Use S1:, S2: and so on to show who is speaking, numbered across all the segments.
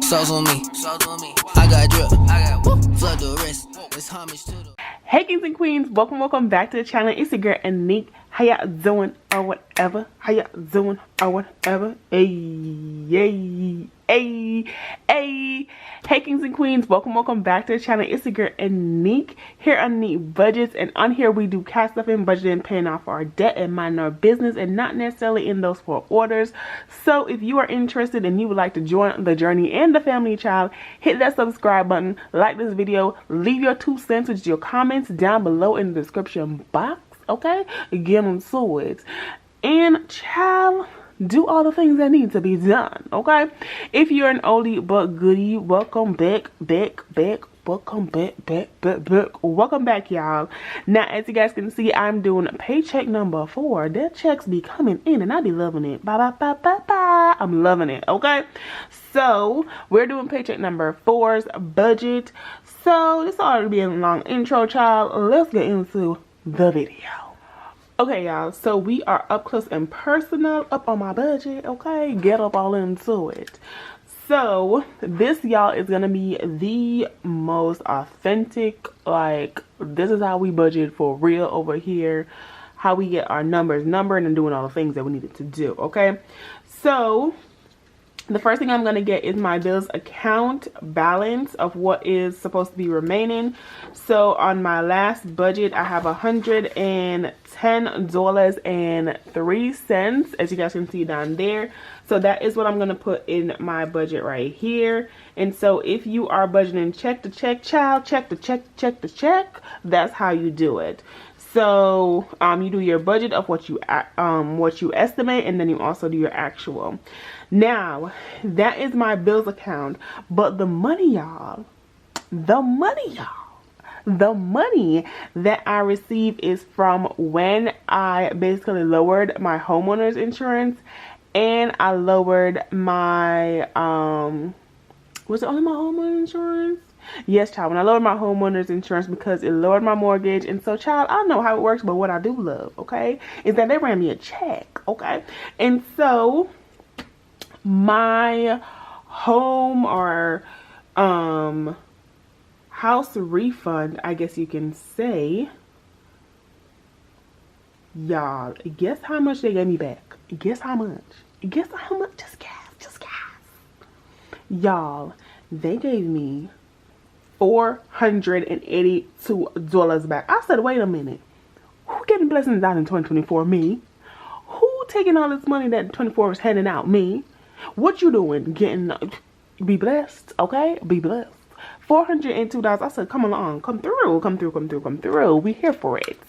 S1: Sauce on me. I got drip. Flood the wrist. It's homage to the.
S2: Hey kings and queens, welcome back to the channel. It's your girl Aneke. How y'all doing or whatever? How y'all doing or whatever? Hey. Hey kings and queens, welcome back to the channel. It's your girl Aneke here on Aneke Budgets, and on here we do cash stuffing, budgeting, paying off our debt, and minding our business, and not necessarily in those 4 orders. So if you are interested and you would like to join the journey and the family, child, hit that subscribe button, like this video, leave your 2 cents with your comments down below in the description box. Okay, get them to it, and child, do all the things that need to be done. Okay, if you're an oldie but goodie, welcome back. Welcome back, y'all. Now, as you guys can see, I'm doing paycheck number 4. That checks be coming in, and I be loving it. I'm loving it. Okay, so we're doing paycheck number 4's budget. So this ought to be a long intro, child. Let's get into the video. Okay, y'all, so we are up close and personal, up on my budget. Okay, get up all into it. So this, y'all, is gonna be the most authentic, like, this is how we budget for real over here, how we get our numbers numbered and doing all the things that we needed to do. Okay, so the first thing I'm going to get is my bills account balance of what is supposed to be remaining. So on my last budget, I have $110.03, as you guys can see down there. So that is what I'm going to put in my budget right here. And so if you are budgeting check to check, child, check to check, that's how you do it. So you do your budget of what you estimate, and then you also do your actual. Now, that is my bills account, but the money that I receive is from when I basically lowered my homeowner's insurance, and I lowered my was it only my homeowner's insurance? Yes, child, when I lowered my homeowner's insurance because it lowered my mortgage. And so, child, I don't know how it works, but what I do love, okay, is that they ran me a check, okay? And so my home or house refund, I guess you can say, y'all, guess how much they gave me back? Guess how much? Just guess. Y'all, they gave me $482 back. I said, wait a minute, who getting blessings out in 2024? Me. Who taking all this money that 24 is handing out? Me. What you doing? Getting, be blessed, okay? Be blessed. $402. I said, come along, come through. We here for it.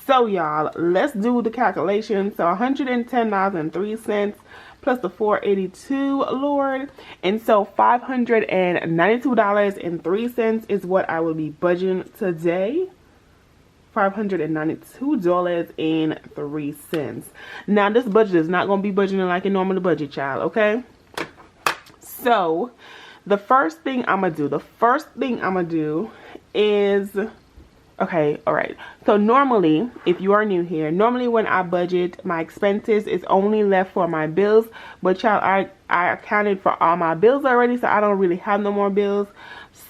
S2: So y'all, let's do the calculation. So $110.03 plus the $482, Lord. And so $592.03 is what I will be budgeting today. $592.03. Now, this budget is not going to be budgeting like a normal budget, child, okay? So, the first thing I'm going to do is, okay, all right. So, normally, if you are new here, normally when I budget my expenses, it's only left for my bills. But, child, I accounted for all my bills already, so I don't really have no more bills.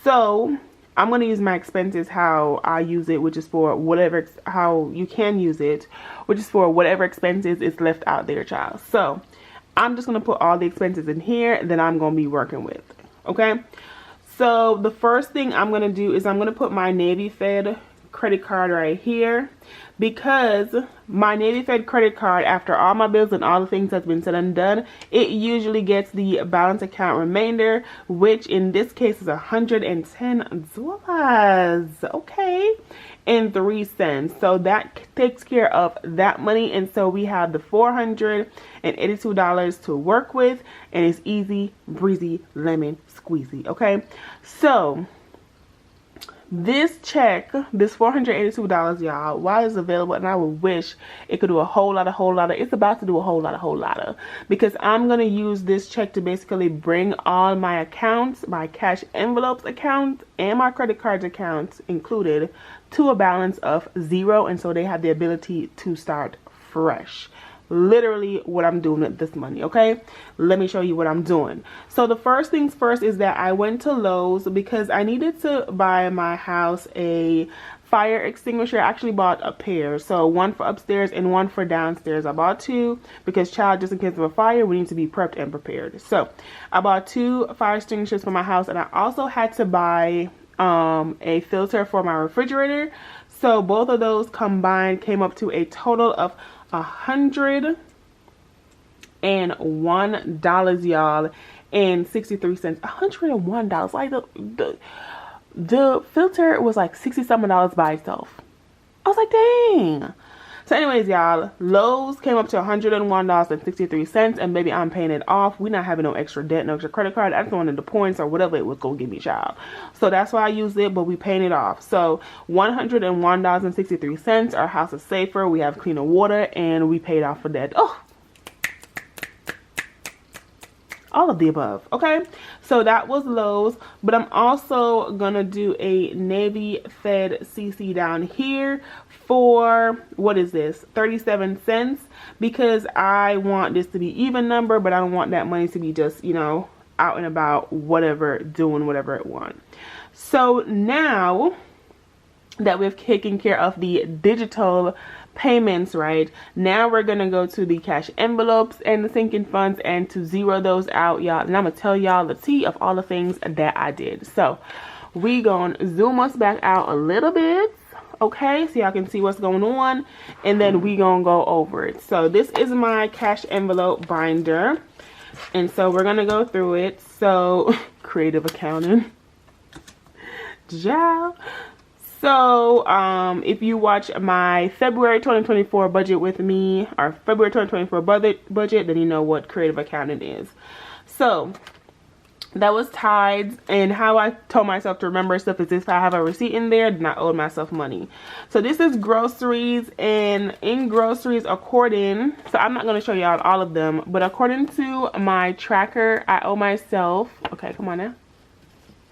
S2: So I'm going to use my expenses how I use it, which is for whatever, how you can use it, which is for whatever expenses is left out there, child. So I'm just going to put all the expenses in here that I'm going to be working with. Okay. So the first thing I'm going to do is I'm going to put my Navy Fed credit card right here, because my Navy Fed credit card, after all my bills and all the things that's been said and done, it usually gets the balance account remainder, which in this case is $110, okay, and 3 cents. So that takes care of that money, and so we have the $482 to work with, and it's easy breezy lemon squeezy. Okay, so this check, this $482, y'all, while it's available, and I would wish it could do a whole lot of, it's about to do a whole lot of, because I'm going to use this check to basically bring all my accounts, my cash envelopes account and my credit cards accounts included, to a balance of 0, and so they have the ability to start fresh. literally what I'm doing with this money. Okay, let me show you what I'm doing. So the first things first is that I went to Lowe's because I needed to buy my house a fire extinguisher. I actually bought a pair, so one for upstairs and one for downstairs. I bought two because, child, just in case of a fire, we need to be prepped and prepared. So I bought 2 fire extinguishers for my house, and I also had to buy a filter for my refrigerator. So both of those combined came up to a total of $101, y'all, and 63 cents. $101. Like the filter was like $60-something by itself. I was like, dang. So anyways, y'all, Lowe's came up to $101.63, and baby, I'm paying it off. We're not having no extra debt, no extra credit card. I just wanted the points or whatever it was gonna give me, child. So that's why I used it, but we paying it off. So $101.63. Our house is safer. We have cleaner water, and we paid off for that. Oh, all of the above. Okay, so that was Lowe's, but I'm also gonna do a Navy Fed CC down here for, what is this, 37 cents, because I want this to be even number, but I don't want that money to be just, you know, out and about, whatever, doing whatever it wants. So now that we've taken care of the digital payments, right, now we're gonna go to the cash envelopes and the sinking funds and to zero those out, y'all, and I'm gonna tell y'all the tea of all the things that I did. So we gonna zoom us back out a little bit, okay, so y'all can see what's going on, and then we gonna go over it. So this is my cash envelope binder, and so we're gonna go through it. So creative accounting, yeah. So if you watch my February 2024 budget with me, or February 2024 budget, then you know what creative accounting is. So that was tides, and how I told myself to remember stuff is if I have a receipt in there, then I owed myself money. So this is groceries, and in groceries, according, so I'm not going to show y'all all of them, but according to my tracker, I owe myself, okay, come on now.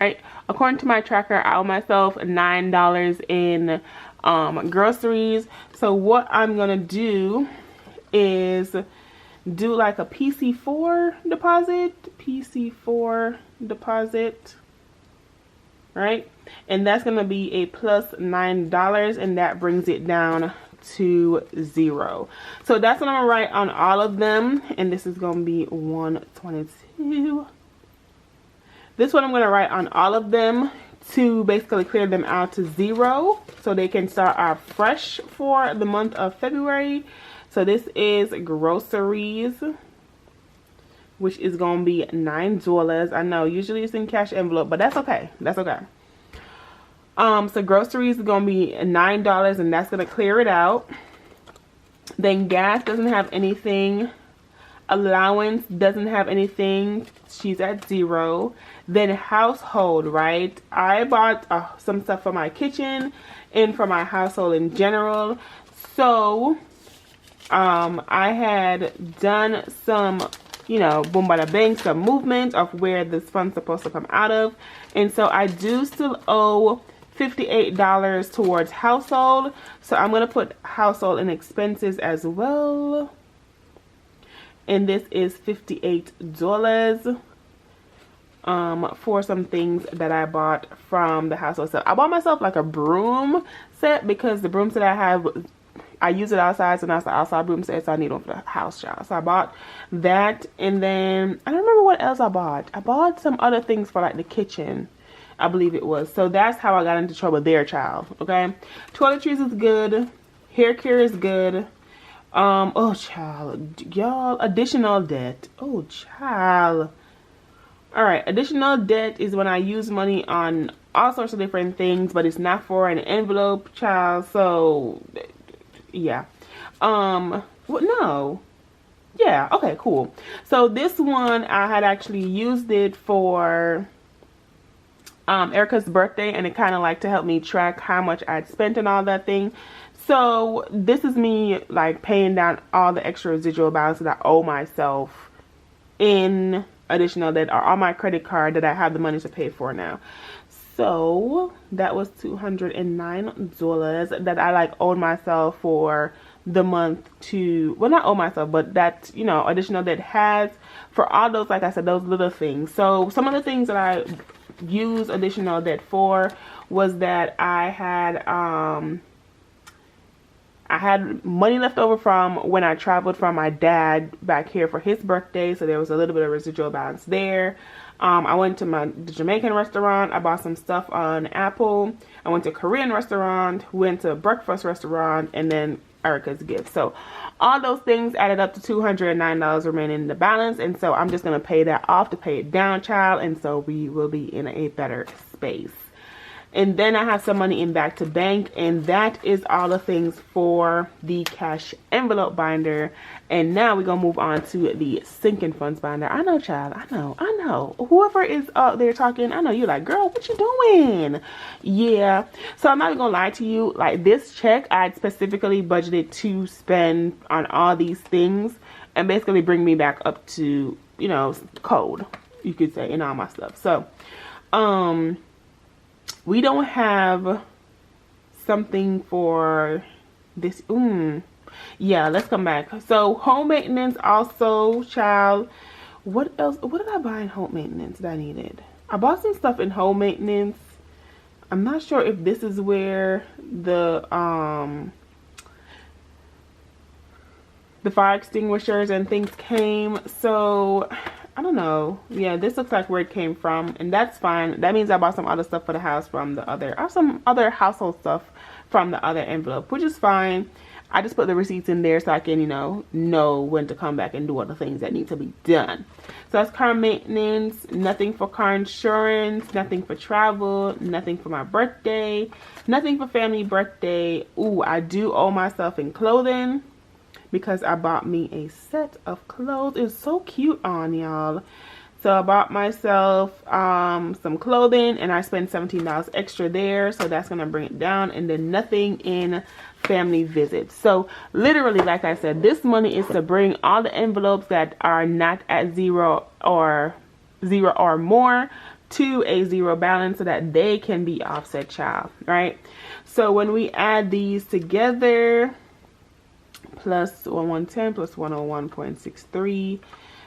S2: Right, according to my tracker, I owe myself $9 in groceries. So what I'm gonna do is do like a PC4 deposit, right? And that's gonna be a plus $9, and that brings it down to 0. So that's what I'm gonna write on all of them, and this is gonna be 122. This one I'm going to write on all of them to basically clear them out to 0 so they can start out fresh for the month of February. So this is groceries, which is going to be $9. I know usually it's in cash envelope, but that's okay. That's okay. So groceries is going to be $9, and that's going to clear it out. Then gas doesn't have anything. Allowance doesn't have anything. She's at 0. Then household, right? I bought some stuff for my kitchen and for my household in general. So I had done some, you know, boom bada bang, some movement of where this fund's supposed to come out of, and so I do still owe $58 towards household. So I'm gonna put household and expenses as well, and this is $58 for some things that I bought from the household. So I bought myself like a broom set because the broom set I have, I use it outside, so now it's the outside broom set, so I need one for the house, child. So I bought that, and then I don't remember what else I bought. I bought some other things for like the kitchen, I believe it was. So that's how I got into trouble there, child. Okay, toiletries is good, hair care is good. Oh child, y'all, additional debt. Oh child. All right, additional debt is when I use money on all sorts of different things, but it's not for an envelope, child. So yeah. What? No. Yeah. Okay. Cool. So this one I had actually used it for Erica's birthday, and it kind of like to help me track how much I'd spent and all that thing. So this is me like paying down all the extra residual balances I owe myself in additional debt or on my credit card that I have the money to pay for now. So that was $209 that I like owed myself for the month to, well, not owe myself, but that, you know, additional that has for all those, like I said, those little things. So some of the things that I used additional debt for was that I had money left over from when I traveled from my dad back here for his birthday, so there was a little bit of residual balance there. I went to the Jamaican restaurant. I bought some stuff on Apple. I went to a Korean restaurant, went to a breakfast restaurant, and then Erica's gift. So all those things added up to $209 remaining in the balance, and so I'm just going to pay that off to pay it down, child, and so we will be in a better space. And then I have some money in back to bank, and that is all the things for the cash envelope binder. And now we're gonna move on to the sinking funds binder. I know, child, I know. Whoever is up there talking, I know you're like, girl, what you doing? Yeah. So I'm not even gonna lie to you. Like, this check, I specifically budgeted to spend on all these things and basically bring me back up to, you know, code, you could say, and all my stuff. So, we don't have something for this. Yeah, let's come back. So home maintenance also, child. What else? What did I buy in home maintenance that I needed? I bought some stuff in home maintenance. I'm not sure if this is where the fire extinguishers and things came. So I don't know. Yeah, this looks like where it came from, and that's fine. That means I bought some other stuff for the house from the other, or some other household stuff from the other envelope, which is fine. I just put the receipts in there so I can, you know when to come back and do all the things that need to be done. So that's car maintenance, nothing for car insurance, nothing for travel, nothing for my birthday, nothing for family birthday. Ooh, I do owe myself in clothing, because I bought me a set of clothes. It's so cute on, y'all. So I bought myself some clothing, and I spent $17 extra there. So that's going to bring it down. And then nothing in family visits. So literally, like I said, this money is to bring all the envelopes that are not at zero or more to a zero balance so that they can be offset, child. Right? So when we add these together, plus 1110 plus 101.63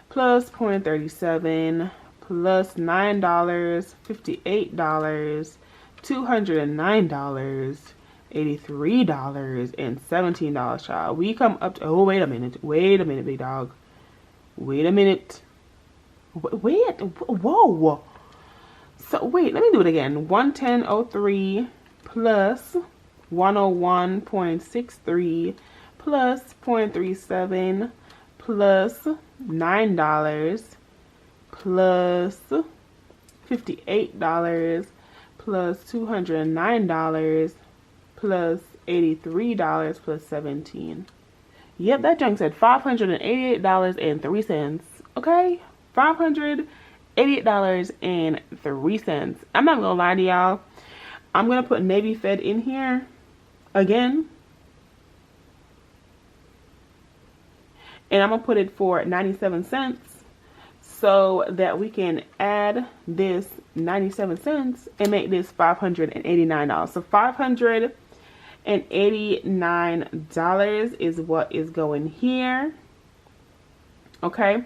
S2: plus 0.37 plus $9, $58, $209, $83, and $17, child. We come up to, oh, wait a minute, big dog. Wait a minute. Wait, whoa. So, wait, let me do it again. 110.03 plus 101.63 plus 0.37 plus $9 plus $58 plus $209 plus $83 plus 17. Yep, that junk said $588.03. Okay, $588.03. I'm not gonna lie to y'all. I'm gonna put Navy Fed in here again. And I'm going to put it for 97 cents so that we can add this 97 cents and make this $589. So $589 is what is going here. Okay.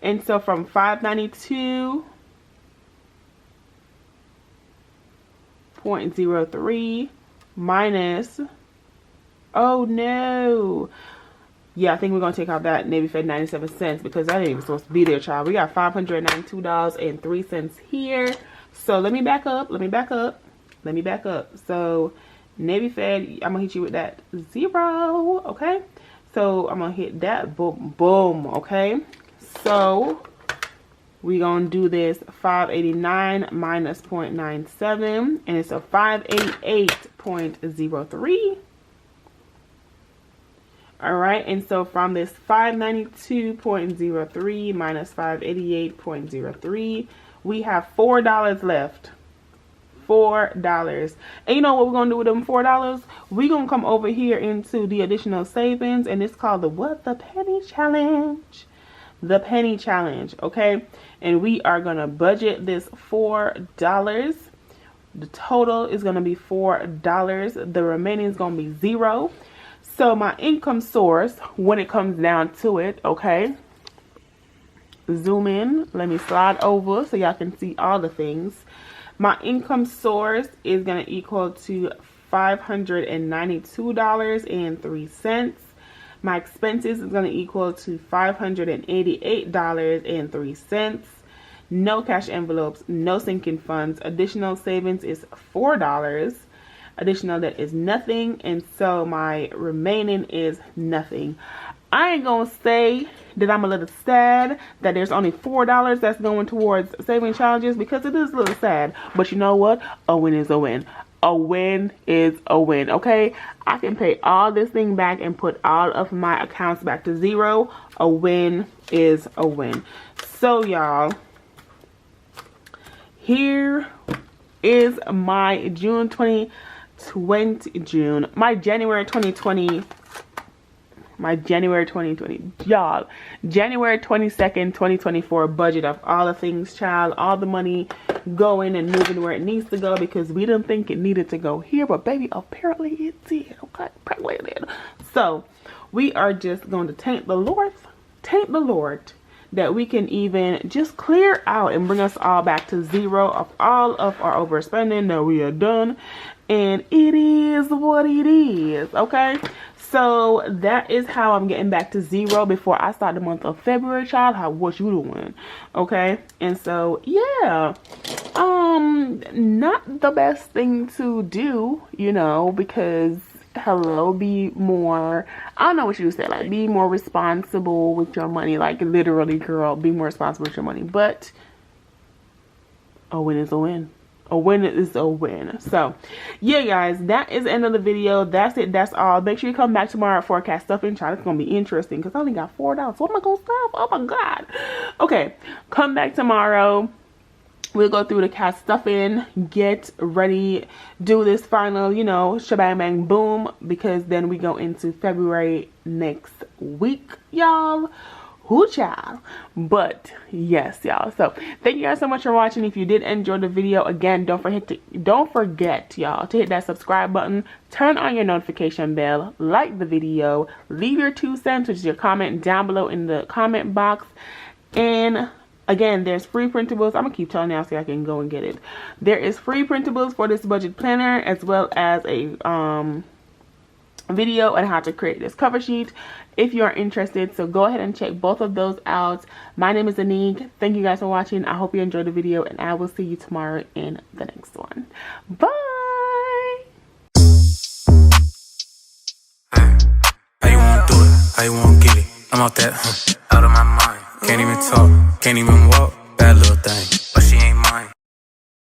S2: And so from 592.03 minus, oh no. Yeah, I think we're going to take out that Navy Fed 97 cents because that ain't even supposed to be there, child. We got $592.03 here. So let me back up. So Navy Fed, I'm going to hit you with that 0. Okay. So I'm going to hit that. Boom, boom. Okay. So we're going to do this 589 minus 0.97. And it's a 588.03. All right, and so from this 592.03 minus 588.03, we have $4 left. $4. And you know what we're going to do with them $4? We're going to come over here into the additional savings, and it's called the what? The penny challenge. The penny challenge, okay? And we are going to budget this $4. The total is going to be $4. The remaining is going to be 0. So my income source, when it comes down to it, okay, zoom in, let me slide over so y'all can see all the things. My income source is going to equal to $592.03. My expenses is going to equal to $588.03. No cash envelopes, no sinking funds. Additional savings is $4. Additional debt is nothing, and so my remaining is nothing. I ain't gonna say that I'm a little sad that there's only $4 that's going towards saving challenges, because it is a little sad. But you know what? A win is a win. A win is a win, okay? I can pay all this thing back and put all of my accounts back to zero. A win is a win. So y'all, here is my January 2020, y'all, January 22nd, 2024 budget of all the things, child. All the money going and moving where it needs to go, because we didn't think it needed to go here, but baby, apparently it did. Okay, apparently it did. So we are just going to thank the Lord that we can even just clear out and bring us all back to zero of all of our overspending that we are done. And it is what it is, okay? So that is how I'm getting back to zero before I start the month of February, child. What you doing, okay? And so, yeah, not the best thing to do, you know, because hello, be more, I don't know what you said, like, be more responsible with your money. Like, literally, girl, be more responsible with your money. But a win is a win. A win is a win. So yeah, guys, that is the end of the video. That's it. That's all. Make sure you come back tomorrow at forecast stuffing, child. It's gonna be interesting because I only got $4. What am I gonna stuff? Oh my god. Okay, come back tomorrow. We'll go through the cast stuffing, get ready, do this final, you know, shebang bang boom, because then we go into February next week, y'all. Whoo, child. But yes, y'all, so thank you guys so much for watching. If you did enjoy the video, again, don't forget, y'all, to hit that subscribe button, turn on your notification bell, like the video, leave your 2 cents, which is your comment, down below in the comment box. And again, there's free printables. I'm gonna keep telling y'all so I can go and get it. There is free printables for this budget planner, as well as a video on how to create this cover sheet if you are interested. So go ahead and check both of those out. My name is Aneke. Thank you guys for watching. I hope you enjoyed the video, and I will see you tomorrow in the next one. Bye.
S3: How you wanna do it? How you wanna get it? I'm out that, out of my mind. Can't even talk, can't even walk. Bad little thing.